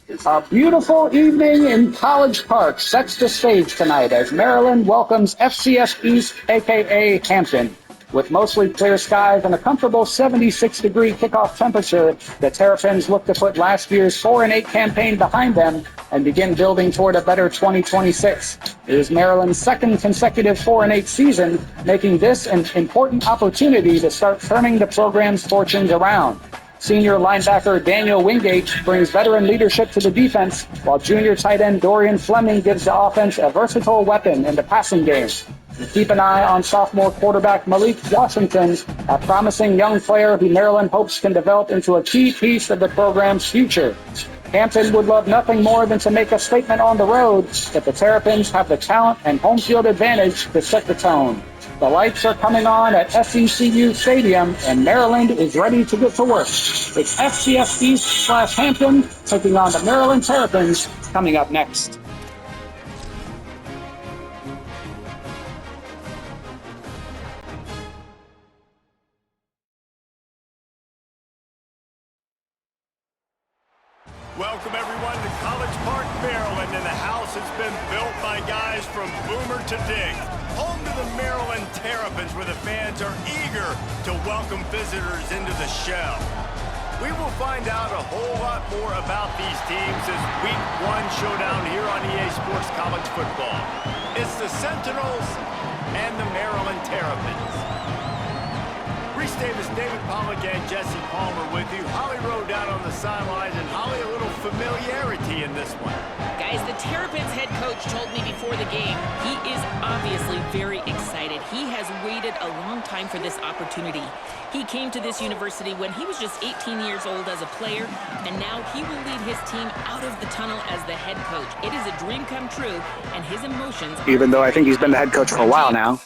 A beautiful evening in College Park sets the stage tonight as Maryland welcomes FCS East, a.k.a. Hampton. With mostly clear skies and a comfortable 76-degree kickoff temperature, the Terrapins look to put last year's 4-8 campaign behind them and begin building toward a better 2026. It is Maryland's second consecutive 4-8 season, making this an important opportunity to start turning the program's fortunes around. Senior linebacker Daniel Wingate brings veteran leadership to the defense, while junior tight end Dorian Fleming gives the offense a versatile weapon in the passing game. Keep an eye on sophomore quarterback Malik Washington, a promising young player who Maryland hopes can develop into a key piece of the program's future. Hampton would love nothing more than to make a statement on the road, but the Terrapins have the talent and home field advantage to set the tone. The lights are coming on at SECU Stadium, and Maryland is ready to get to work. It's FCS East/Hampton taking on the Maryland Terrapins coming up next. Welcome everyone to College Park, Maryland, and the house has been built by guys from Boomer to Dig. Home to the Maryland Terrapins, where the fans are eager to welcome visitors into the shell. We will find out a whole lot more about these teams as Week 1 showdown here on EA Sports College Football. It's the Sentinels and the Maryland Terrapins. Reese Davis, David Pollock, and Jesse Palmer with you. Holly Rowe down on the sidelines, and Holly, a little familiarity in this one. Guys, the Terrapins head coach told me before the game he is obviously very excited. He has waited a long time for this opportunity. He came to this university when he was just 18 years old as a player, and now he will lead his team out of the tunnel as the head coach. It is a dream come true, and his emotions... Even though I think he's been the head coach for a while now.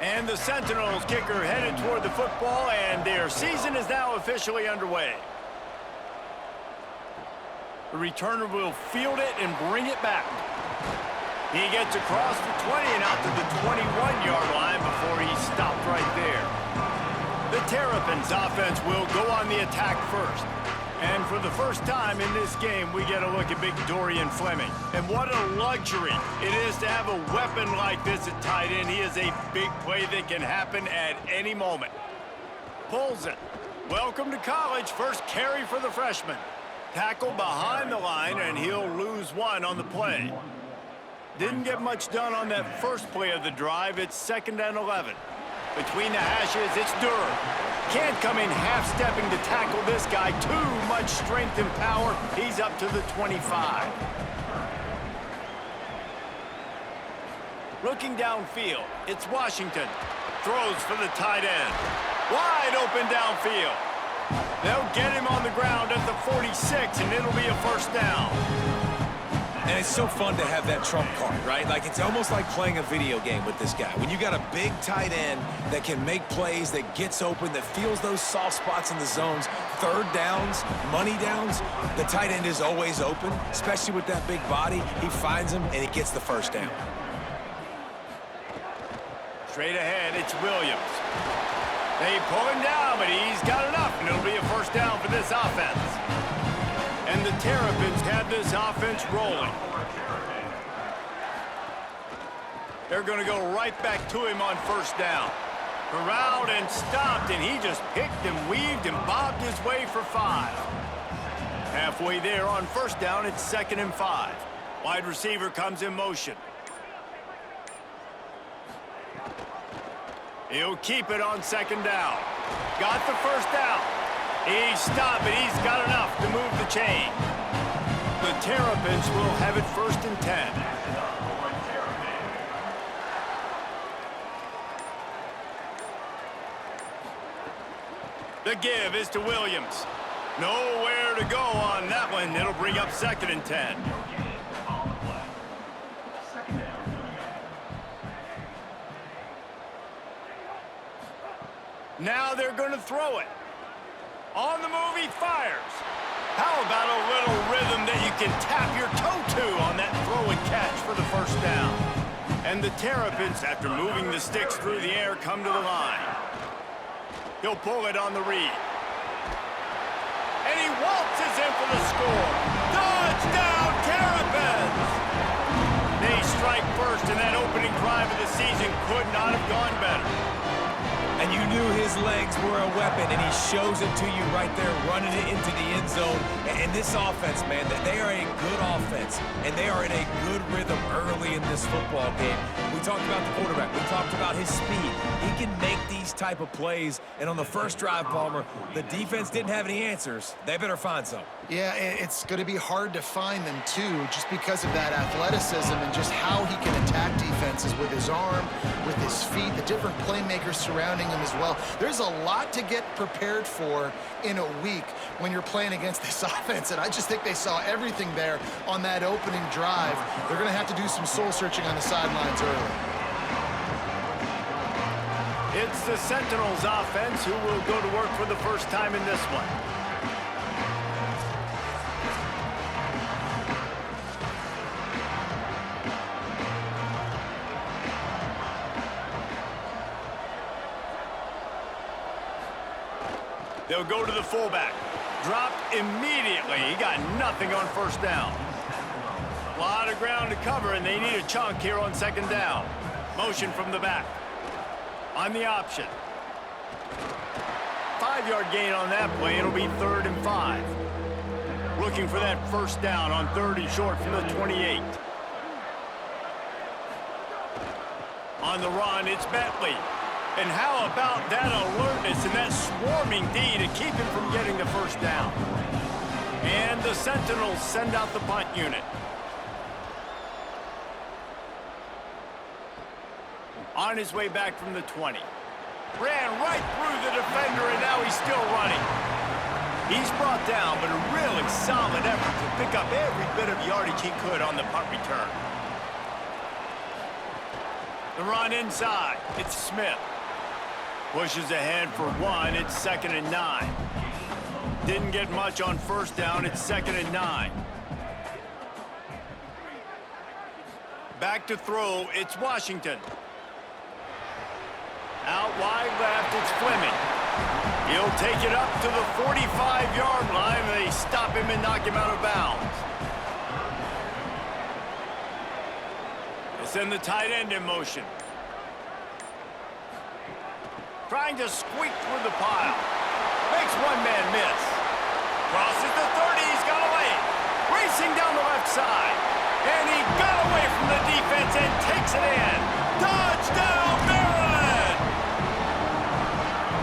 And the Sentinels kicker headed toward the football, and their season is now officially underway. The returner will field it and bring it back. He gets across the 20 and out to the 21-yard line before he stopped right there. The Terrapins offense will go on the attack first. And for the first time in this game, we get a look at big Dorian Fleming. And what a luxury it is to have a weapon like this at tight end. He is a big play that can happen at any moment. Pulls it. Welcome to college. First carry for the freshman. Tackle behind the line, and he'll lose one on the play. Didn't get much done on that first play of the drive. It's 2nd and 11. Between the hashes, it's Durr. Can't come in half-stepping to tackle this guy. Too much strength and power. He's up to the 25. Looking downfield, it's Washington. Throws for the tight end. Wide open downfield. They'll get him on the ground at the 46, and it'll be a first down. And it's so fun to have that trump card, right? Like, it's almost like playing a video game with this guy. When you got a big tight end that can make plays, that gets open, that feels those soft spots in the zones, third downs, money downs, the tight end is always open, especially with that big body. He finds him, and he gets the first down. Straight ahead, it's Williams. They pull him down, but he's got enough, and it'll be a first down for this offense. And the Terrapins have this offense rolling. They're going to go right back to him on first down. Corralled and stopped, and he just picked and weaved and bobbed his way for 5. Halfway there on first down, it's 2nd and 5. Wide receiver comes in motion. He'll keep it on 2nd down. Got the first down. He stopped, but he's got enough to move the chain. The Terrapins will have it 1st and 10. The give is to Williams. Nowhere to go on that one. It'll bring up 2nd and 10. Now they're going to throw it. On the move, he fires. How about a little rhythm that you can tap your toe to on that throw and catch for the first down? And the Terrapins, after moving the sticks through the air, come to the line. He'll pull it on the read. And he waltzes in for the score. Touchdown, Terrapins! They strike first, and that opening drive of the season could not have gone better. And you knew his legs were a weapon, and he shows it to you right there, running it into the end zone. And this offense, man, they are a good offense, and they are in a good rhythm early in this football game. We talked about the quarterback. We talked about his speed. He can make these type of plays, and on the first drive, Palmer, the defense didn't have any answers. They better find some. Yeah, it's going to be hard to find them, too, just because of that athleticism and just how he can attack defenses with his arm, with his feet, the different playmakers surrounding him as well. There's a lot to get prepared for in a week when you're playing against this offense, and I just think they saw everything there on that opening drive. They're going to have to do some soul-searching on the sidelines early. It's the Sentinels offense who will go to work for the first time in this one. They'll go to the fullback. Drop immediately. He got nothing on first down. A lot of ground to cover, and they need a chunk here on second down. Motion from the back. On the option. 5-yard gain on that play. It'll be 3rd and 5. Looking for that first down on 3rd and short from the 28. On the run, it's Bentley. And how about that alertness and that swarming D to keep him from getting the first down? And the Sentinels send out the punt unit. On his way back from the 20. Ran right through the defender, and now he's still running. He's brought down, but a really solid effort to pick up every bit of yardage he could on the punt return. The run inside. It's Smith. Pushes ahead for 1. It's 2nd and 9. Didn't get much on first down. It's 2nd and 9. Back to throw. It's Washington. Out wide left. It's Fleming. He'll take it up to the 45-yard line. They stop him and knock him out of bounds. They send the tight end in motion. Trying to squeak through the pile. Makes one man miss. Crosses the 30. He's got away. Racing down the left side. And he got away from the defense and takes it in. Touchdown, Maryland!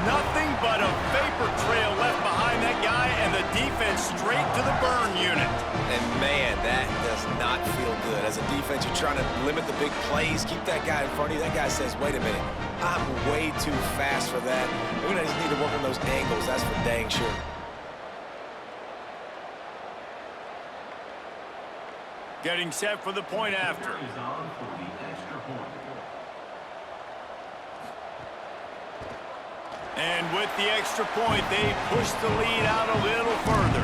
Nothing but a vapor trail left behind that guy, and the defense straight to the burn unit. And, man, that does not feel good. As a defense, you're trying to limit the big plays, keep that guy in front of you. That guy says, wait a minute, I'm way too fast for that. We're going to just need to work on those angles. That's for dang sure. Getting set for the point after. And with the extra point, they push the lead out a little further.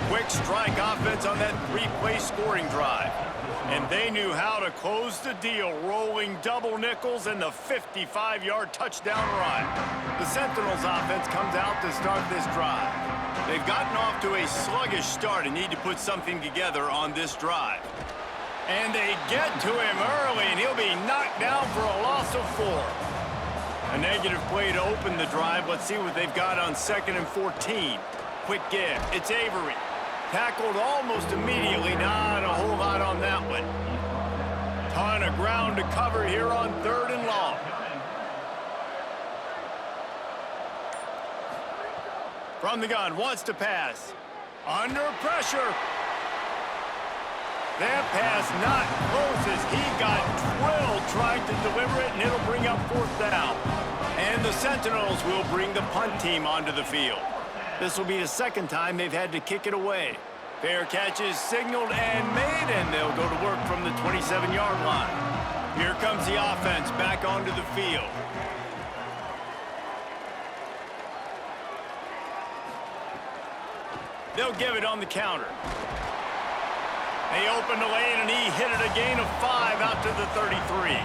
Quick strike offense on that 3-play scoring drive. And they knew how to close the deal, rolling double nickels and the 55-yard touchdown run. The Sentinels offense comes out to start this drive. They've gotten off to a sluggish start and need to put something together on this drive. And they get to him early, and he'll be knocked down for a loss of 4. A negative play to open the drive. Let's see what they've got on 2nd and 14. Quick give. It's Avery. Tackled almost immediately. Not a whole lot on that one. Ton of ground to cover here on 3rd and long. From the gun, wants to pass. Under pressure. That pass not closes. He got drilled trying to deliver it, and it'll bring up 4th down. And the Sentinels will bring the punt team onto the field. This will be the 2nd time they've had to kick it away. Fair catch is signaled and made, and they'll go to work from the 27-yard line. Here comes the offense back onto the field. They'll give it on the counter. They opened the lane, and he hit it a gain of 5 out to the 33.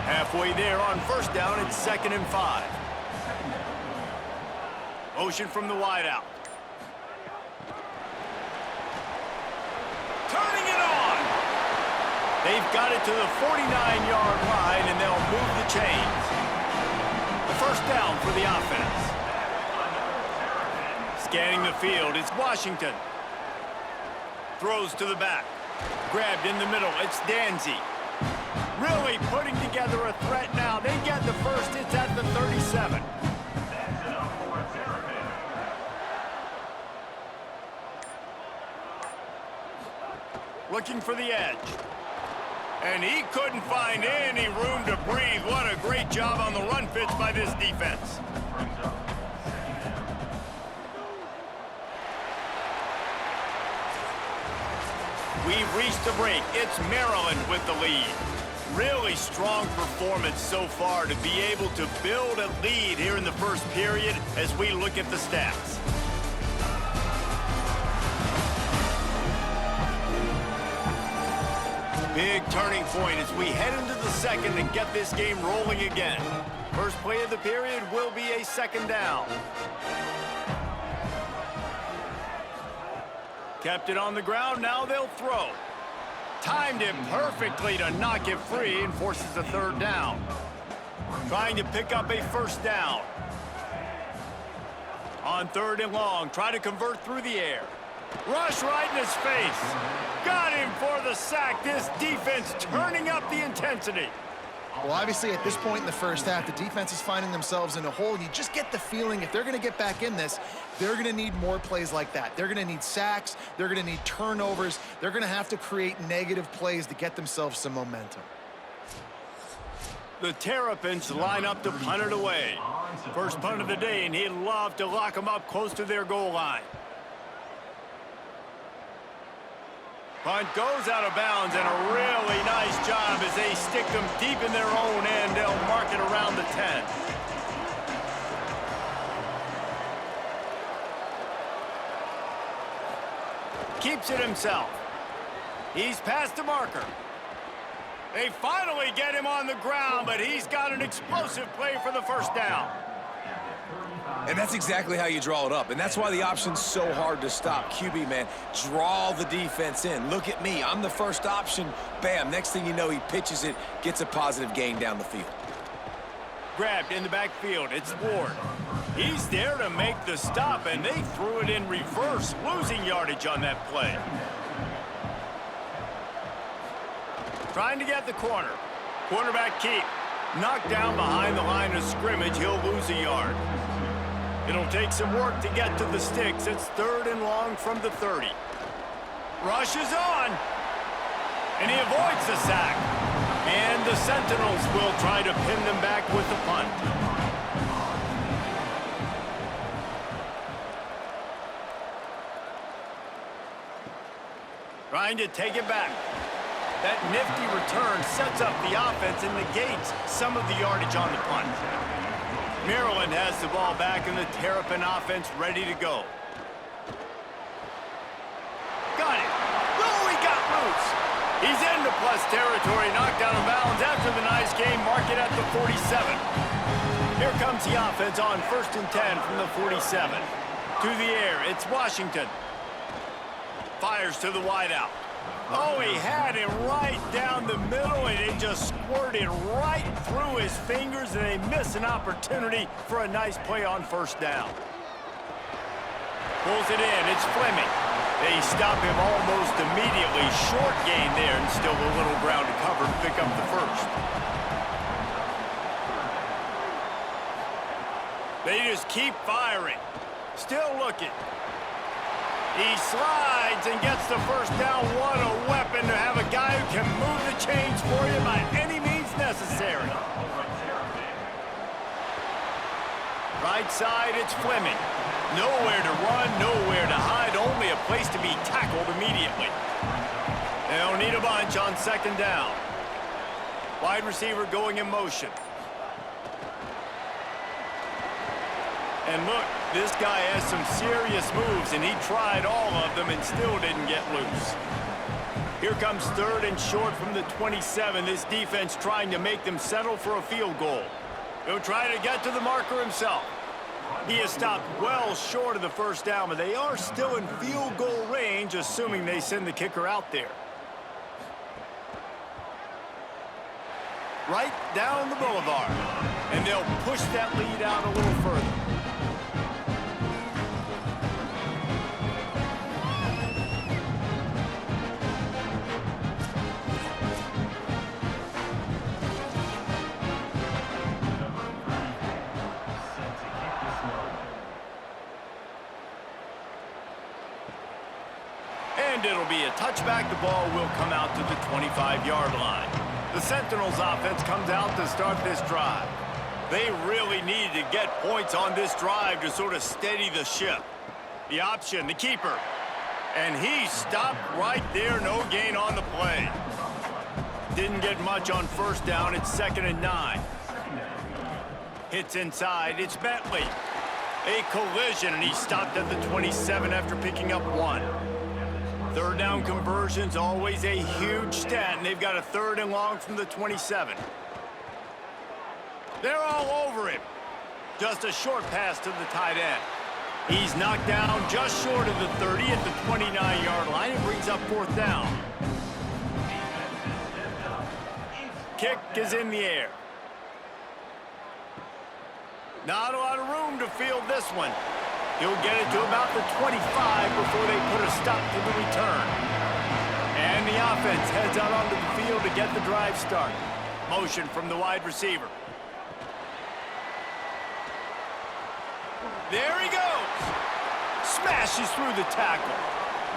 Halfway there on first down, it's 2nd and 5. Motion from the wideout. Turning it on. They've got it to the 49-yard line, and they'll move the chains. The first down for the offense. Scanning the field, it's Washington. Throws to the back. Grabbed in the middle, it's Danzy. Really putting together a threat now. They get the first, it's at the 37. Looking for the edge. And he couldn't find any room to breathe. What a great job on the run fits by this defense. We've reached a break. It's Maryland with the lead. Really strong performance so far to be able to build a lead here in the first period as we look at the stats. Big turning point as we head into the second and get this game rolling again. First play of the period will be a 2nd down. Kept it on the ground, now they'll throw. Timed it perfectly to knock it free and forces a 3rd down. Trying to pick up a first down. On 3rd and long, try to convert through the air. Rush right in his face. Got him for the sack. This defense turning up the intensity. Well, obviously, at this point in the first half, the defense is finding themselves in a hole. You just get the feeling if they're going to get back in this, they're going to need more plays like that. They're going to need sacks. They're going to need turnovers. They're going to have to create negative plays to get themselves some momentum. The Terrapins line up to punt it away. First punt of the day, and he'd love to lock them up close to their goal line. Punt goes out of bounds, and a really nice job as they stick them deep in their own end. They'll mark it around the 10. Keeps it himself. He's past the marker. They finally get him on the ground, but he's got an explosive play for the first down. And that's exactly how you draw it up. And that's why the option's so hard to stop. QB, man, draw the defense in. Look at me. I'm the first option. Bam. Next thing you know, he pitches it, gets a positive gain down the field. Grabbed in the backfield. It's Ward. He's there to make the stop, and they threw it in reverse, losing yardage on that play. Trying to get the corner. Cornerback keep. Knocked down behind the line of scrimmage. He'll lose a yard. It'll take some work to get to the sticks. It's 3rd and long from the 30. Rush is on. And he avoids the sack. And the Sentinels will try to pin them back with the punt. Trying to take it back. That nifty return sets up the offense and negates some of the yardage on the punt. Maryland has the ball back and the Terrapin offense ready to go. Got it. Oh, he got loose. He's into plus territory, knocked out of bounds after the nice game. Mark it at the 47. Here comes the offense on 1st and 10 from the 47. To the air, it's Washington. Fires to the wideout. Oh, he had him right down the middle, and it just squirted right through his fingers, and they miss an opportunity for a nice play on first down. Pulls it in. It's Fleming. They stop him almost immediately. Short gain there, and still a little ground to cover to pick up the first. They just keep firing. Still looking. He slides and gets the first down. What a weapon to have a guy who can move the chains for you by any means necessary. Right side, it's Fleming. Nowhere to run, nowhere to hide, only a place to be tackled immediately. They'll need a bunch on 2nd down. Wide receiver going in motion. And look, this guy has some serious moves, and he tried all of them and still didn't get loose. Here comes 3rd and short from the 27. This defense trying to make them settle for a field goal. He'll try to get to the marker himself. He has stopped well short of the first down, but they are still in field goal range, assuming they send the kicker out there. Right down the boulevard. And they'll push that lead out a little further. And it'll be a touchback. The ball will come out to the 25-yard line. The Sentinels offense comes out to start this drive. They really needed to get points on this drive to sort of steady the ship. The option, the keeper. And he stopped right there, no gain on the play. Didn't get much on first down, it's 2nd and 9. Hits inside, it's Bentley. A collision, and he stopped at the 27 after picking up 1. 3rd down conversion's always a huge stat, and they've got a 3rd and long from the 27. They're all over him. Just a short pass to the tight end. He's knocked down just short of the 30 at the 29-yard line and brings up 4th down. Kick is in the air. Not a lot of room to field this one. He'll get it to about the 25 before they put a stop to the return. And the offense heads out onto the field to get the drive started. Motion from the wide receiver. There he goes. Smashes through the tackle.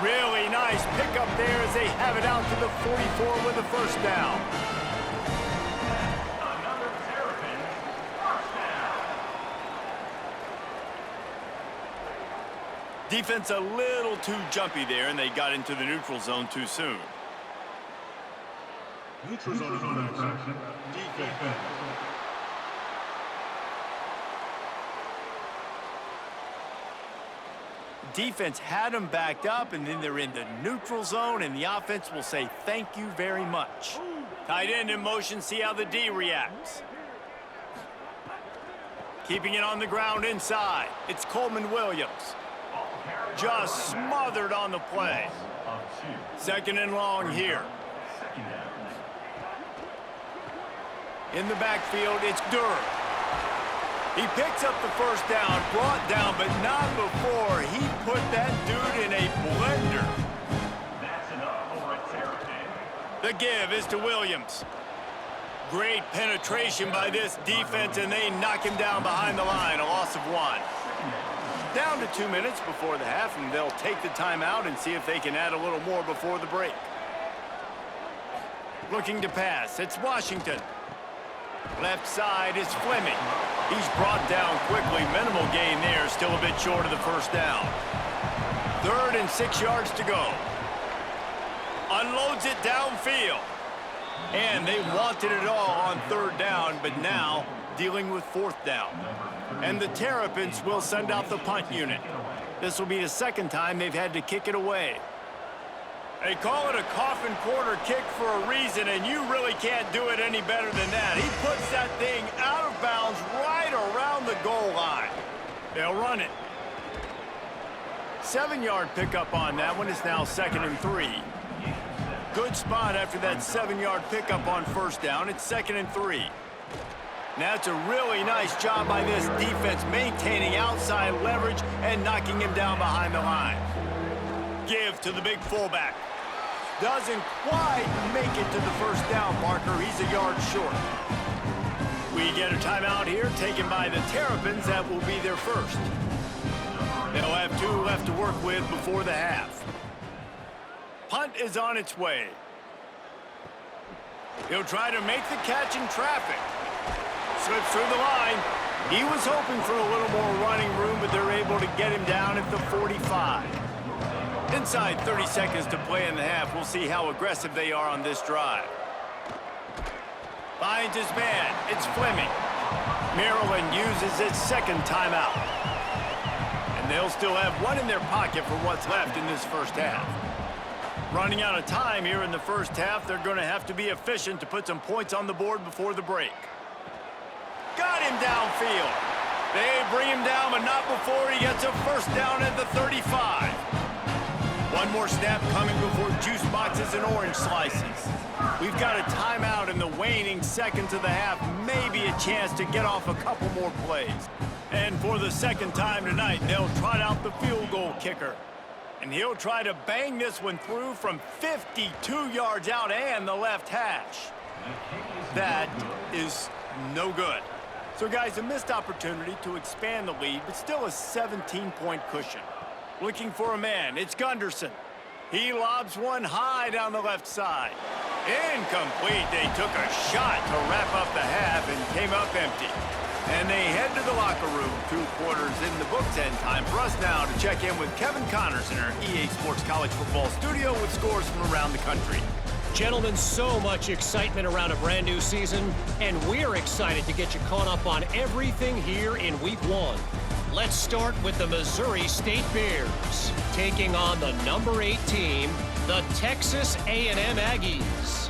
Really nice pickup there as they have it out to the 44 with a 1st down. Defense a little too jumpy there, and they got into the neutral zone too soon. Neutral zone infraction. Defense. Defense had them backed up, and then they're in the neutral zone, and the offense will say thank you very much. Tight end in motion, see how the D reacts. Keeping it on the ground inside. It's Coleman Williams. Just smothered on the play. 2nd and long here. In the backfield, it's Durr. He picks up the 1st down, brought down, but not before he put that dude in a blender. The give is to Williams. Great penetration by this defense, and they knock him down behind the line, a loss of 1. Down to 2 minutes before the half, and they'll take the timeout and see if they can add a little more before the break. Looking to pass, it's Washington. Left side is Fleming. He's brought down quickly. Minimal gain there, still a bit short of the 1st down. 3rd and 6 yards to go. Unloads it downfield. And they wanted it all on 3rd down, but now dealing with 4th down. And the Terrapins will send out the punt unit. This will be the 2nd time they've had to kick it away. They call it a coffin corner kick for a reason, and you really can't do it any better than that. He puts that thing out of bounds right around the goal line. They'll run it. 7-yard pickup on that one. Is now 2nd and 3. Good spot after that 7-yard pickup on 1st down. It's 2nd and 3. That's a really nice job by this defense, maintaining outside leverage and knocking him down behind the line. Give to the big fullback. Doesn't quite make it to the 1st down marker. He's a yard short. We get a timeout here taken by the Terrapins. That will be their 1st. They'll have 2 left to work with before the half. Punt is on its way. He'll try to make the catch in traffic. Slips through the line. He was hoping for a little more running room, but they're able to get him down at the 45. Inside 30 seconds to play in the half. We'll see how aggressive they are on this drive. Finds his man. It's Fleming. Maryland uses its 2nd timeout. And they'll still have 1 in their pocket for what's left in this 1st half. Running out of time here in the first half, they're going to have to be efficient to put some points on the board before the break. Got him downfield. They bring him down, but not before he gets a first down at the 35. One more snap coming before juice boxes and orange slices. We've got a timeout in the waning seconds of the half. Maybe a chance to get off a couple more plays. And for the second time tonight, they'll trot out the field goal kicker. And he'll try to bang this one through from 52 yards out and the left hash. That is no good. So, guys, a missed opportunity to expand the lead, but still a 17-point cushion. Looking for a man, it's Gunderson. He lobs one high down the left side. Incomplete. They took a shot to wrap up the half and came up empty. And they head to the locker room, 2 quarters in the books, and time for us now to check in with Kevin Connors in our EA Sports College Football studio with scores from around the country. Gentlemen, so much excitement around a brand new season, and we're excited to get you caught up on everything here in Week 1. Let's start with the Missouri State Bears, taking on the number 8 team, the Texas A&M Aggies.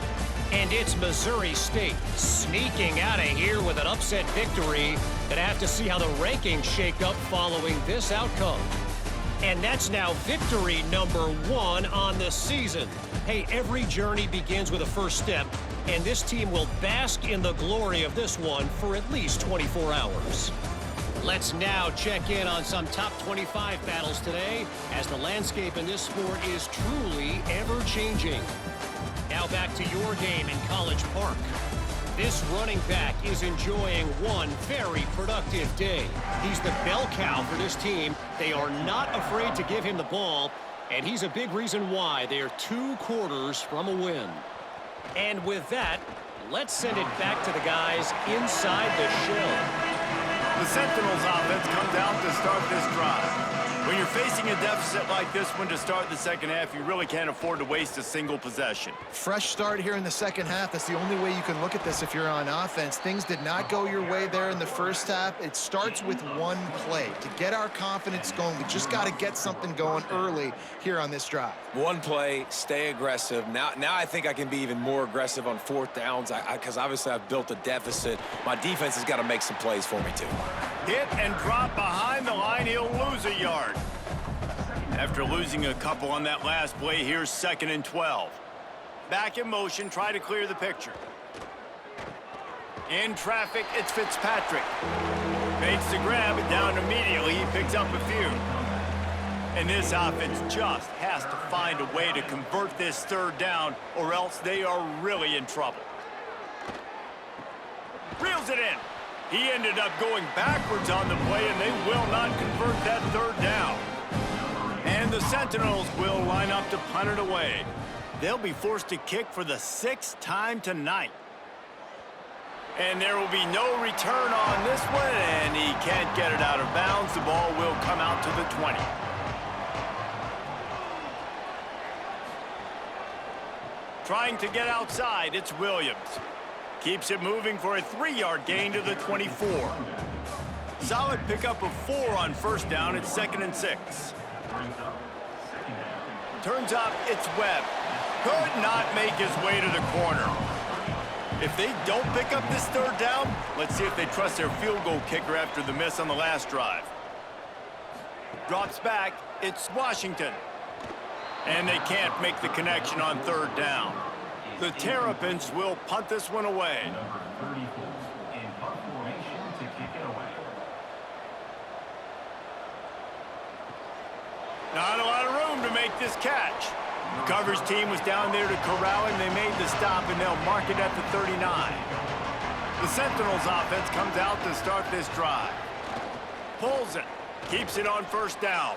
And it's Missouri State sneaking out of here with an upset victory. Gonna have to see how the rankings shake up following this outcome. And that's now victory number 1 on the season. Hey, every journey begins with a first step, and this team will bask in the glory of this one for at least 24 hours. Let's now check in on some top 25 battles today, as the landscape in this sport is truly ever-changing. Now back to your game in College Park. This running back is enjoying one very productive day. He's the bell cow for this team. They are not afraid to give him the ball, and he's a big reason why they are 2 quarters from a win. And with that, let's send it back to the guys inside the shell. The Sentinels offense comes out to start this drive. When you're facing a deficit like this one to start the second half, you really can't afford to waste a single possession. Fresh start here in the second half. That's the only way you can look at this if you're on offense. Things did not go your way there in the first half. It starts with one play. To get our confidence going, we just got to get something going early here on this drive. One play, stay aggressive. Now I think I can be even more aggressive on 4th downs because obviously I've built a deficit. My defense has got to make some plays for me too. Hit and drop behind the line. He'll lose a yard. After losing a couple on that last play, here's 2nd and 12. Back in motion, try to clear the picture. In traffic, it's Fitzpatrick. Makes the grab, and down immediately, he picks up a few. And this offense just has to find a way to convert this 3rd down, or else they are really in trouble. Reels it in. He ended up going backwards on the play, and they will not convert that 3rd down. And the Sentinels will line up to punt it away. They'll be forced to kick for the 6th time tonight. And there will be no return on this one, and he can't get it out of bounds. The ball will come out to the 20. Trying to get outside, it's Williams. Keeps it moving for a 3-yard gain to the 24. Solid pickup of 4 on 1st down. It's 2nd and 6. Turns out it's Webb. Could not make his way to the corner. If they don't pick up this 3rd down, let's see if they trust their field goal kicker after the miss on the last drive. Drops back. It's Washington. And they can't make the connection on 3rd down. The Terrapins will punt this one away. Not a lot of room to make this catch. The coverage team was down there to corral him. They made the stop, and they'll mark it at the 39. The Sentinels offense comes out to start this drive. Pulls it. Keeps it on 1st down.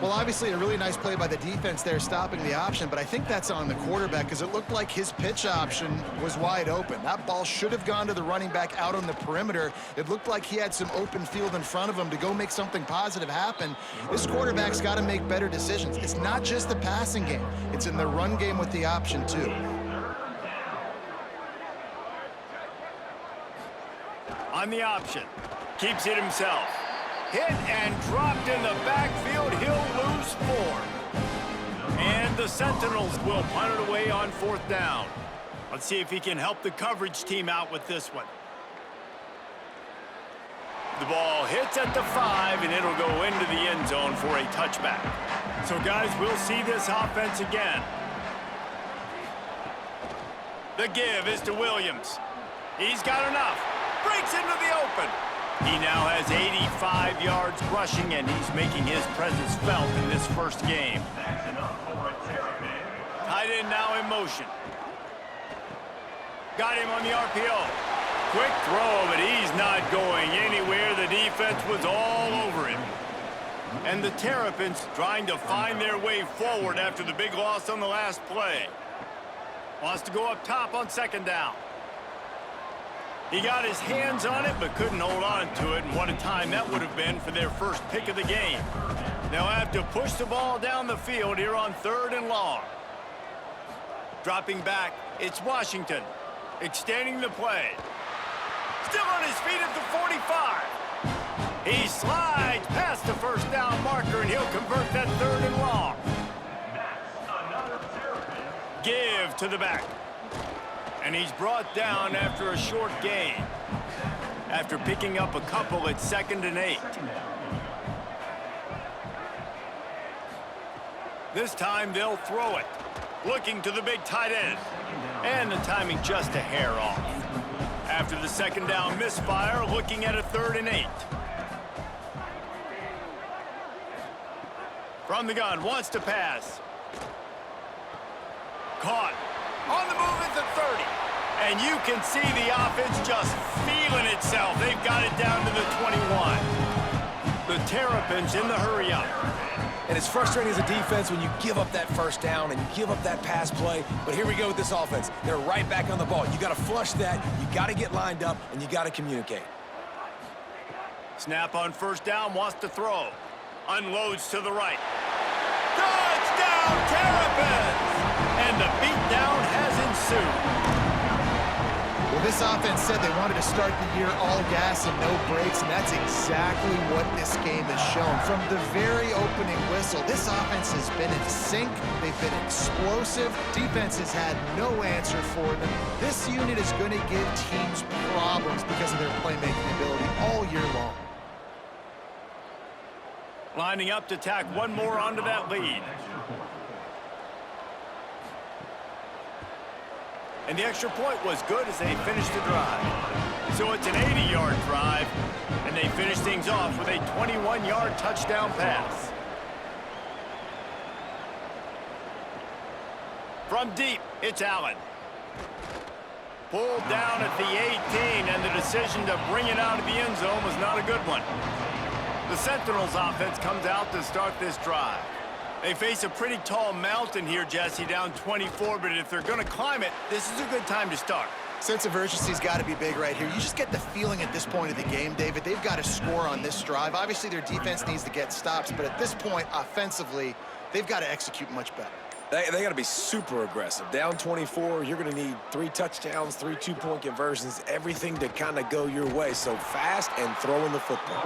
Well, obviously a really nice play by the defense there stopping the option, but I think that's on the quarterback because it looked like his pitch option was wide open. That ball should have gone to the running back out on the perimeter. It looked like he had some open field in front of him to go make something positive happen. This quarterback's got to make better decisions. It's not just the passing game. It's in the run game with the option, too. On the option. Keeps it himself. Hit and dropped in the backfield. He'll lose 4. And the Sentinels will punt it away on 4th down. Let's see if he can help the coverage team out with this one. The ball hits at the 5, and it'll go into the end zone for a touchback. So, guys, we'll see this offense again. The give is to Williams. He's got enough. Breaks into the open. He now has 85 yards rushing, and he's making his presence felt in this first game. Tight end now in motion. Got him on the RPO. Quick throw, but he's not going anywhere. The defense was all over him. And the Terrapins trying to find their way forward after the big loss on the last play. Wants to go up top on 2nd down. He got his hands on it, but couldn't hold on to it. And what a time that would have been for their first pick of the game. They'll have to push the ball down the field here on 3rd and long. Dropping back, it's Washington. Extending the play. Still on his feet at the 45. He slides past the 1st down marker, and he'll convert that 3rd and long. Give to the back. And he's brought down after a short gain. After picking up a couple at 2nd and 8. This time they'll throw it. Looking to the big tight end. And the timing just a hair off. After the 2nd down misfire, looking at a 3rd and 8. From the gun, wants to pass. Caught. On the move at the 30. And you can see the offense just feeling itself. They've got it down to the 21. The Terrapins in the hurry up. And it's frustrating as a defense when you give up that 1st down and you give up that pass play. But here we go with this offense. They're right back on the ball. You got to flush that. You got to get lined up, and you got to communicate. Snap on 1st down, wants to throw. Unloads to the right. Touchdown, Terrapins! And the beatdown has ensued. Well, this offense said they wanted to start the year all gas and no brakes, and that's exactly what this game has shown. From the very opening whistle, this offense has been in sync. They've been explosive. Defense has had no answer for them. This unit is going to give teams problems because of their playmaking ability all year long. Lining up to tack one more onto that lead. And the extra point was good as they finished the drive. So it's an 80-yard drive, and they finish things off with a 21-yard touchdown pass. From deep, it's Allen. Pulled down at the 18, and the decision to bring it out of the end zone was not a good one. The Sentinels offense comes out to start this drive. They face a pretty tall mountain here, Jesse, down 24, but if they're going to climb it, this is a good time to start. Sense of urgency's got to be big right here. You just get the feeling at this point of the game, David, they've got to score on this drive. Obviously, their defense needs to get stops, but at this point, offensively, they've got to execute much better. They got to be super aggressive. Down 24, you're going to need 3 touchdowns, 3 two-point conversions, everything to kind of go your way. So fast and throwing the football.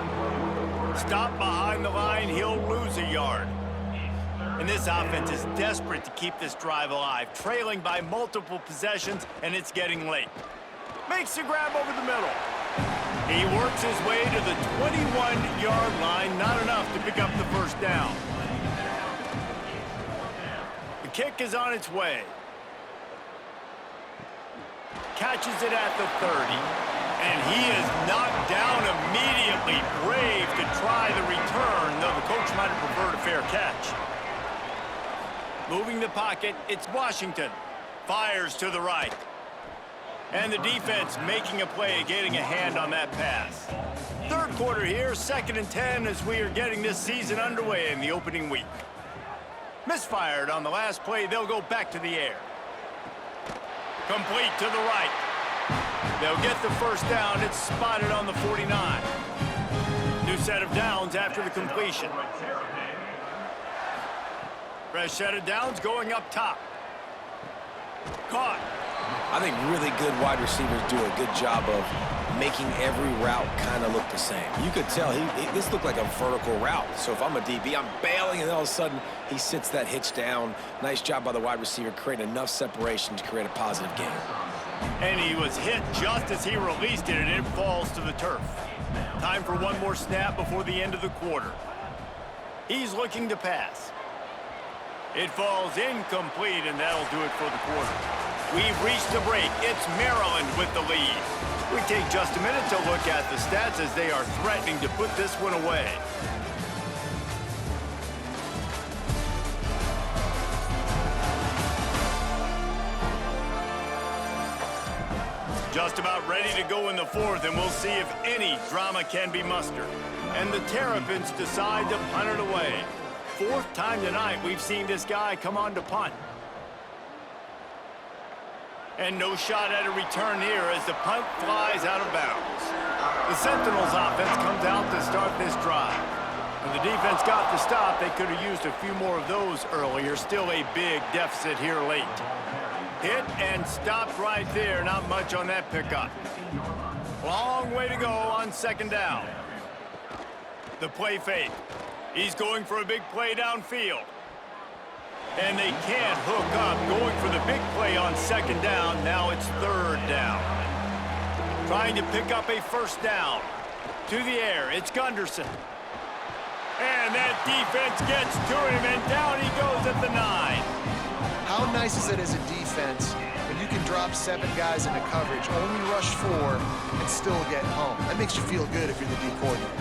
Stop behind the line, he'll lose a yard. And this offense is desperate to keep this drive alive, trailing by multiple possessions, and it's getting late. Makes the grab over the middle. He works his way to the 21-yard line, not enough to pick up the 1st down. The kick is on its way. Catches it at the 30. And he is knocked down immediately. Brave to try the return, though the coach might have preferred a fair catch. Moving the pocket, it's Washington. Fires to the right. And the defense making a play, getting a hand on that pass. 3rd quarter here, 2nd and 10 as we are getting this season underway in the opening week. Misfired on the last play, they'll go back to the air. Complete to the right. They'll get the 1st down. It's spotted on the 49. New set of downs after the completion. Fresh set of downs going up top. Caught. I think really good wide receivers do a good job of making every route kind of look the same. You could tell this looked like a vertical route. So if I'm a DB, I'm bailing, and all of a sudden he sits that hitch down. Nice job by the wide receiver, creating enough separation to create a positive gain. And he was hit just as he released it, and it falls to the turf. Time for one more snap before the end of the quarter. He's looking to pass. It falls incomplete, and that'll do it for the quarter. We've reached the break. It's Maryland with the lead. We take just a minute to look at the stats as they are threatening to put this one away. Just about ready to go in the fourth, and we'll see if any drama can be mustered. And the Terrapins decide to punt it away. Fourth time tonight we've seen this guy come on to punt. And no shot at a return here as the punt flies out of bounds. The Sentinels offense comes out to start this drive. When the defense got the stop, they could have used a few more of those earlier. Still a big deficit here late. Hit and stopped right there. Not much on that pickup. Long way to go on second down. The play fake. He's going for a big play downfield. And they can't hook up, going for the big play on second down. Now it's third down. Trying to pick up a first down. To the air, it's Gunderson. And that defense gets to him, and down he goes at the 9. How nice is it as a defense when you can drop 7 guys into coverage, only rush 4, and still get home? That makes you feel good if you're the D coordinator.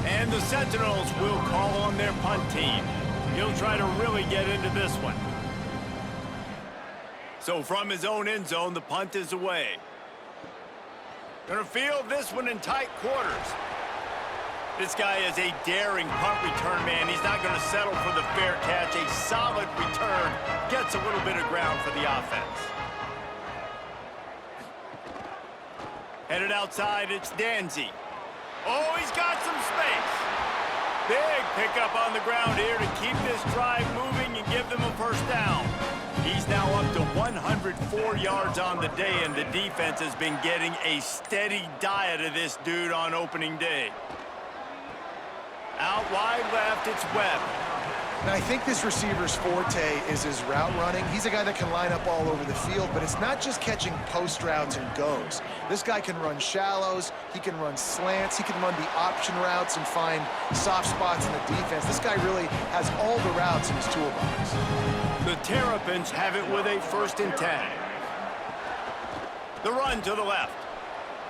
And the Sentinels will call on their punt team. He'll try to really get into this one. So from his own end zone, the punt is away. Gonna field this one in tight quarters. This guy is a daring punt return man. He's not gonna settle for the fair catch. A solid return gets a little bit of ground for the offense. Headed outside, it's Danzy. Oh, he's got some space. Big pickup on the ground here to keep this drive moving and give them a first down. He's now up to 104 yards on the day, and the defense has been getting a steady diet of this dude on opening day. Out wide left, it's Webb. Now, I think this receiver's forte is his route running. He's a guy that can line up all over the field, but it's not just catching post routes and goes. This guy can run shallows, he can run slants, he can run the option routes and find soft spots in the defense. This guy really has all the routes in his toolbox. The Terrapins have it with a 1st and 10. The run to the left.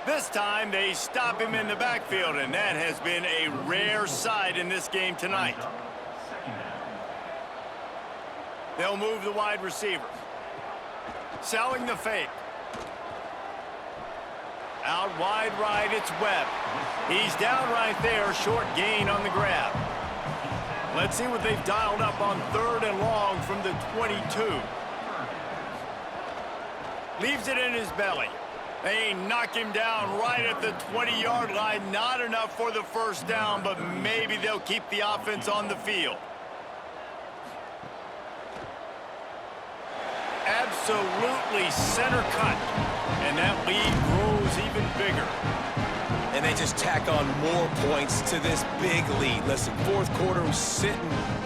This time they stop him in the backfield, and that has been a rare sight in this game tonight. They'll move the wide receiver. Selling the fake. Out wide right, it's Webb. He's down right there, short gain on the grab. Let's see what they've dialed up on 3rd and long from the 22. Leaves it in his belly. They knock him down right at the 20-yard line. Not enough for the first down, but maybe they'll keep the offense on the field. Absolutely center cut. And that lead grows even bigger. And they just tack on more points to this big lead. Listen, 4th quarter was sitting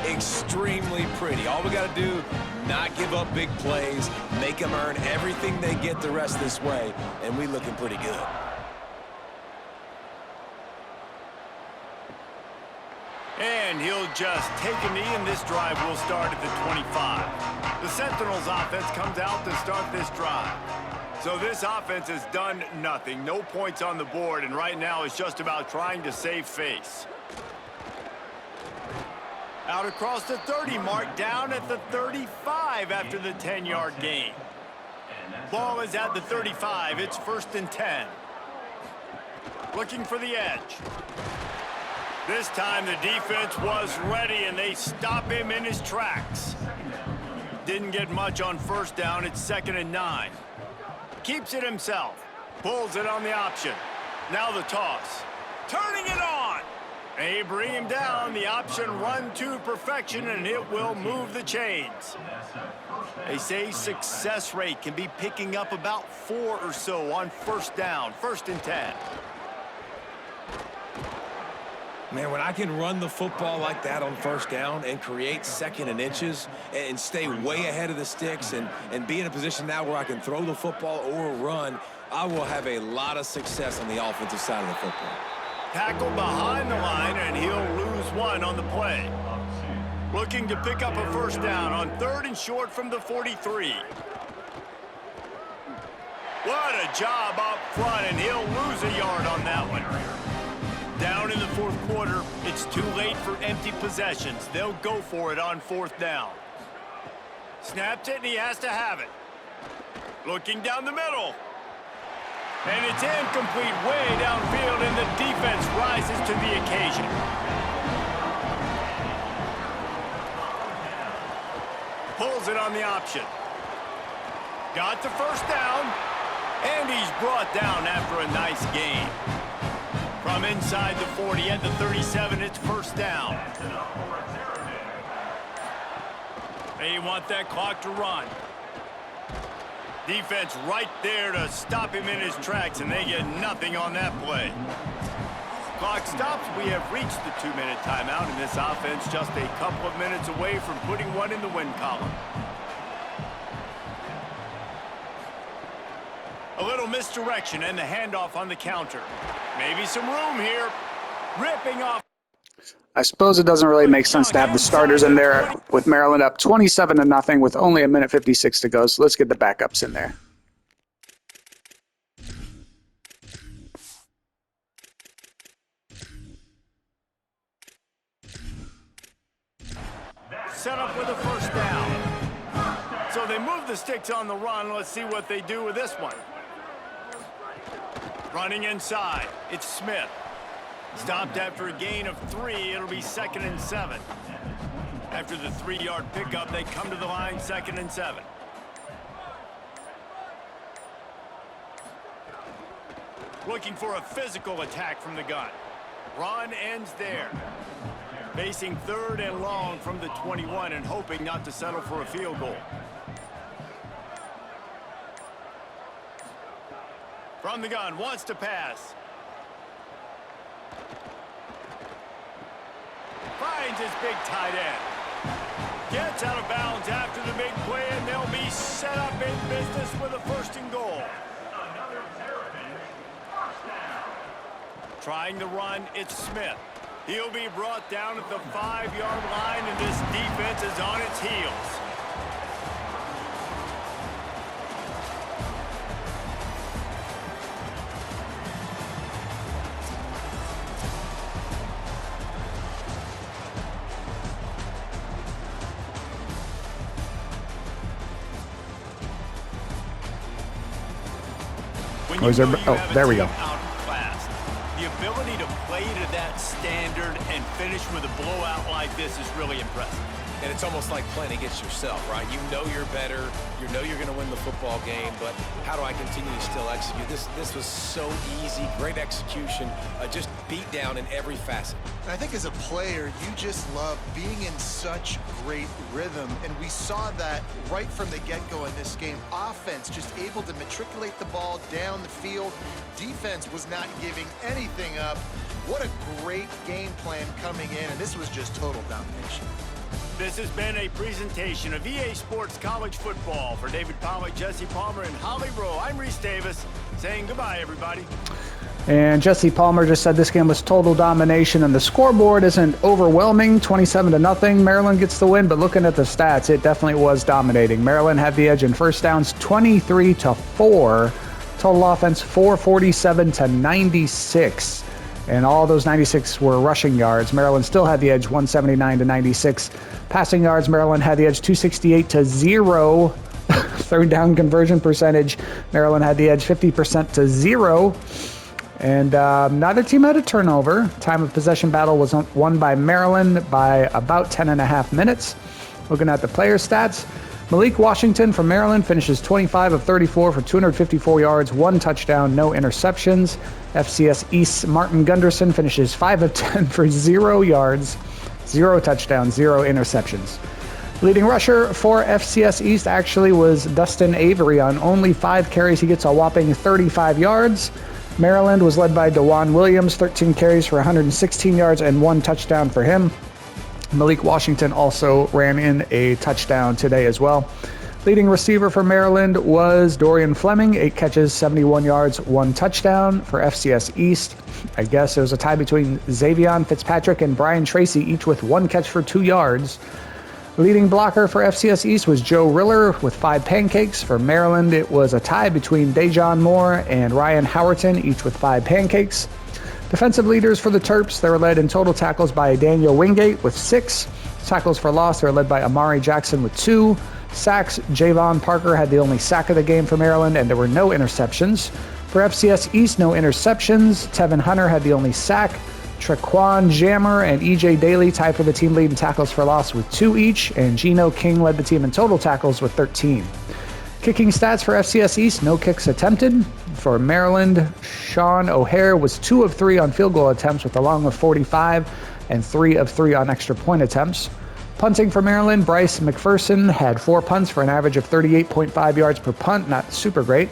extremely pretty. All we got to do, not give up big plays, make them earn everything they get the rest this way, and we looking pretty good. And he'll just take a knee, and this drive will start at the 25. The Sentinels offense comes out to start this drive. So this offense has done nothing. No points on the board, and right now it's just about trying to save face. Out across the 30 mark, down at the 35 after the 10-yard gain. Ball is at the 35. It's 1st and 10. Looking for the edge. This time the defense was ready, and they stop him in his tracks. Didn't get much on first down. It's 2nd and 9. Keeps it himself. Pulls it on the option. Now the toss. Turning it on. They bring him down. The option run to perfection, and it will move the chains. They say success rate can be picking up about 4 or so on first down, 1st and 10. Man, when I can run the football like that on first down and create 2nd and inches and stay way ahead of the sticks and be in a position now where I can throw the football or run, I will have a lot of success on the offensive side of the football. Tackled behind the line, and he'll lose 1 on the play. Looking to pick up a first down on 3rd and short from the 43. What a job up front, and he'll lose a yard on that one. Down in the 4th quarter, it's too late for empty possessions. They'll go for it on 4th down. Snapped it, and he has to have it. Looking down the middle. And it's incomplete way downfield, and the defense rises to the occasion. Pulls it on the option. Got the first down, and he's brought down after a nice gain. From inside the 40 at the 37, it's first down. They want that clock to run. Defense right there to stop him in his tracks, and they get nothing on that play. Clock stops. We have reached the 2-minute timeout, and this offense just a couple of minutes away from putting one in the win column. A little misdirection and the handoff on the counter. Maybe some room here. Ripping off. I suppose it doesn't really make sense to have the starters in there with Maryland up 27-0 with only 1:56 to go. So let's get the backups in there. Set up with a first down. So they move the sticks on the run. Let's see what they do with this one. Running inside. It's Smith. Stopped after a gain of 3. It'll be 2nd and 7. After the 3-yard pickup, they come to the line 2nd and 7. Looking for a physical attack from the gun. Run ends there. Facing 3rd and long from the 21 and hoping not to settle for a field goal. From the gun, wants to pass. Finds his big tight end. Gets out of bounds after the big play, and they'll be set up in business with a 1st and goal. Trying to run, it's Smith. He'll be brought down at the 5-yard line, and this defense is on its heels. Oh, is there, oh, there we go. The ability to play to that standard and finish with a blowout like this is really impressive. And it's almost like playing against yourself, right? You know you're better. You know you're going to win the football game, but how do I continue to still execute? This was so easy, great execution, just beat down in every facet. And I think as a player, you just love being in such great rhythm, and we saw that right from the get-go in this game. Offense just able to matriculate the ball down the field. Defense was not giving anything up. What a great game plan coming in, and this was just total domination. This has been a presentation of EA Sports College Football. For David Pollack, Jesse Palmer, and Holly Rowe, I'm Reese Davis, saying goodbye, everybody. And Jesse Palmer just said this game was total domination, and the scoreboard isn't overwhelming, 27-0. Maryland gets the win, but looking at the stats, it definitely was dominating. Maryland had the edge in first downs, 23-4. Total offense, 447 to 96. And all those 96 were rushing yards. Maryland still had the edge, 179 to 96. Passing yards, Maryland had the edge, 268 to 0. Third down conversion percentage, Maryland had the edge, 50% to 0. And neither team had a turnover. Time of possession battle was won by Maryland by about 10.5 minutes. Looking at the player stats, Malik Washington from Maryland finishes 25 of 34 for 254 yards, 1 touchdown, no interceptions. FCS East Martin Gunderson finishes 5 of 10 for 0 yards, 0 touchdowns, 0 interceptions. Leading rusher for FCS East actually was Dustin Avery. On only 5 carries, he gets a whopping 35 yards. Maryland was led by DeJuan Williams, 13 carries for 116 yards and 1 touchdown for him. Malik Washington also ran in a touchdown today as well. Leading receiver for Maryland was Dorian Fleming, 8 catches, 71 yards, 1 touchdown for FCS East. I guess it was a tie between Xavion Fitzpatrick and Brian Tracy, each with 1 catch for 2 yards. Leading blocker for FCS East was Joe Riller with 5 pancakes. For Maryland, it was a tie between Dejon Moore and Ryan Howerton, each with 5 pancakes. Defensive leaders for the Terps, they were led in total tackles by Daniel Wingate with 6. Tackles for loss, they were led by Amari Jackson with 2. Sacks, Javon Parker had the only sack of the game for Maryland, and there were no interceptions. For FCS East, no interceptions. Tevin Hunter had the only sack. Traquan Jammer and EJ Daly tied for the team lead in tackles for loss with 2 each, and Geno King led the team in total tackles with 13. Kicking stats for FCS East, no kicks attempted. For Maryland, Sean O'Hare was 2 of 3 on field goal attempts with a long of 45 and 3 of 3 on extra point attempts. Punting for Maryland, Bryce McPherson had 4 punts for an average of 38.5 yards per punt, not super great.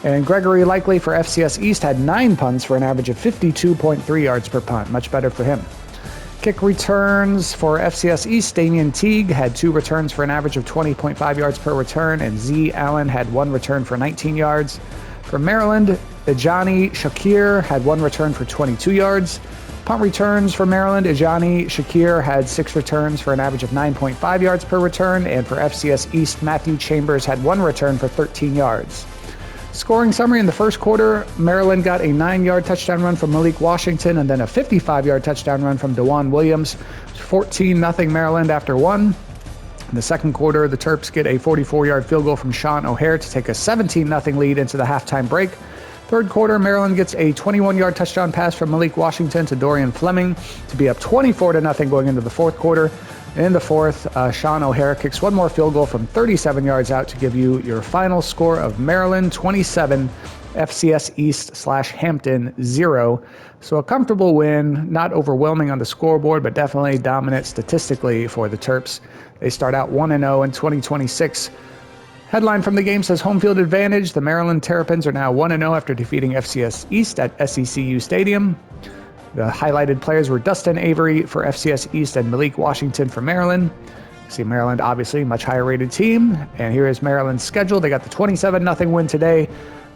And Gregory Likely for FCS East had 9 punts for an average of 52.3 yards per punt, much better for him. Kick returns for FCS East, Damian Teague had 2 returns for an average of 20.5 yards per return, and Z Allen had 1 return for 19 yards. For Maryland, Ijani Shakir had 1 return for 22 yards. Punt returns for Maryland, Ijani Shakir had 6 returns for an average of 9.5 yards per return, and for FCS East, Matthew Chambers had 1 return for 13 yards. Scoring summary in the first quarter, Maryland got a 9-yard touchdown run from Malik Washington and then a 55-yard touchdown run from DeJuan Williams. 14-0 Maryland after 1. In the second quarter, the Terps get a 44-yard field goal from Sean O'Hare to take a 17-0 lead into the halftime break. Third quarter, Maryland gets a 21-yard touchdown pass from Malik Washington to Dorian Fleming to be up 24-0 going into the fourth quarter. In the fourth, Sean O'Hare kicks 1 more field goal from 37 yards out to give you your final score of Maryland 27, FCS East / Hampton 0. So a comfortable win, not overwhelming on the scoreboard, but definitely dominant statistically for the Terps. They start out 1-0 in 2026. Headline from the game says home field advantage. The Maryland Terrapins are now 1-0 after defeating FCS East at SECU Stadium. The highlighted players were Dustin Avery for FCS East and Malik Washington for Maryland. See Maryland, obviously, much higher rated team. And here is Maryland's schedule. They got the 27-0 win today.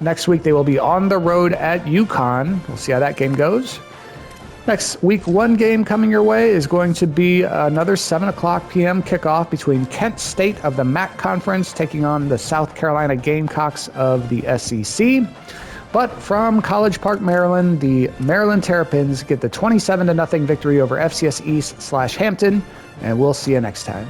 Next week, they will be on the road at UConn. We'll see how that game goes. Next week 1 game coming your way is going to be another 7 o'clock p.m. kickoff between Kent State of the MAC Conference taking on the South Carolina Gamecocks of the SEC. But from College Park, Maryland, the Maryland Terrapins get the 27-0 victory over FCS East / Hampton, and we'll see you next time.